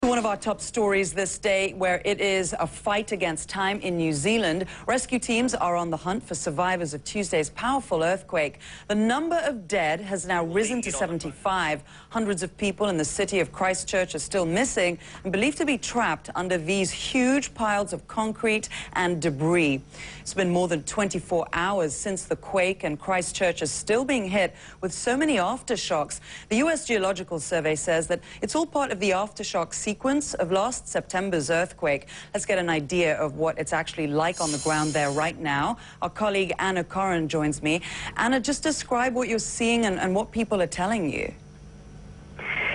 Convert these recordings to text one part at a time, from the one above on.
One of our top stories this day, where it is a fight against time in New Zealand. Rescue teams are on the hunt for survivors of Tuesday's powerful earthquake. The number of dead has now risen to 75. Hundreds of people in the city of Christchurch are still missing and believed to be trapped under these huge piles of concrete and debris. It's been more than 24 hours since the quake, and Christchurch is still being hit with so many aftershocks. The U.S. Geological Survey says that it's all part of the aftershock sequence of last September's earthquake. Let's get an idea of what it's actually like on the ground there right now. Our colleague Anna Corrin joins me. Anna, just describe what you're seeing and what people are telling you.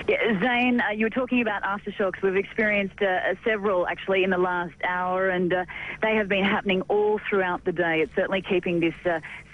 Yeah, Zane, you were talking about aftershocks. We've experienced several, actually, in the last hour, and they have been happening all throughout the day. It's certainly keeping this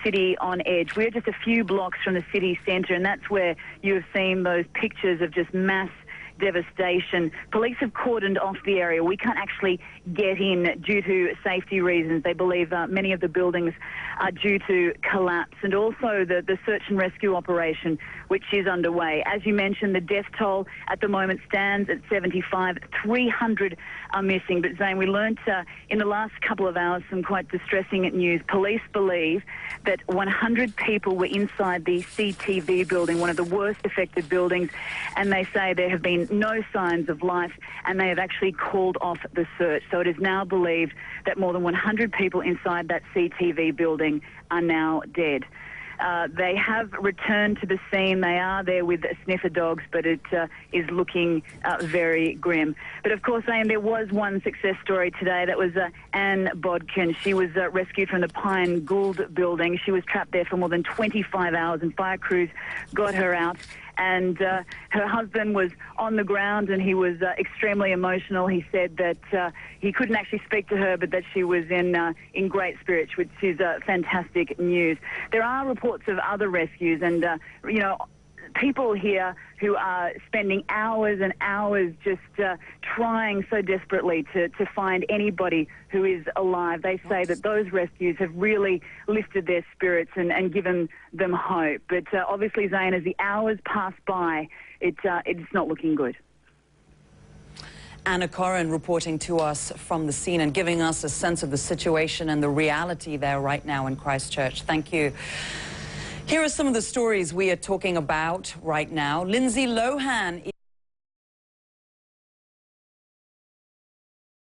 city on edge. We're just a few blocks from the city centre, and that's where you have seen those pictures of just mass devastation. Police have cordoned off the area. We can't actually get in due to safety reasons. They believe many of the buildings are due to collapse, and also the search and rescue operation, which is underway. As you mentioned, the death toll at the moment stands at 75. 300 are missing. But Zane, we learnt in the last couple of hours some quite distressing news. Police believe that 100 people were inside the CTV building, one of the worst affected buildings, and they say there have been no signs of life, and they have actually called off the search. So it is now believed that more than 100 people inside that CTV building are now dead. They have returned to the scene. They are there with sniffer dogs, but it is looking very grim. But of course, Ian, there was one success story today. That was Anne Bodkin. She was rescued from the Pine Gould building. She was trapped there for more than 25 hours, and fire crews got her out. And her husband was on the ground, and he was extremely emotional. He said that he couldn't actually speak to her, but that she was in great spirits, which is fantastic news. There are reports of other rescues, and you know, people here who are spending hours and hours just trying so desperately to find anybody who is alive. They say that those rescues have really lifted their spirits and given them hope. But obviously, Zane, as the hours pass by, it's not looking good. Anna Corrin reporting to us from the scene and giving us a sense of the situation and the reality there right now in Christchurch. Thank you. Here are some of the stories we are talking about right now. Lindsay Lohan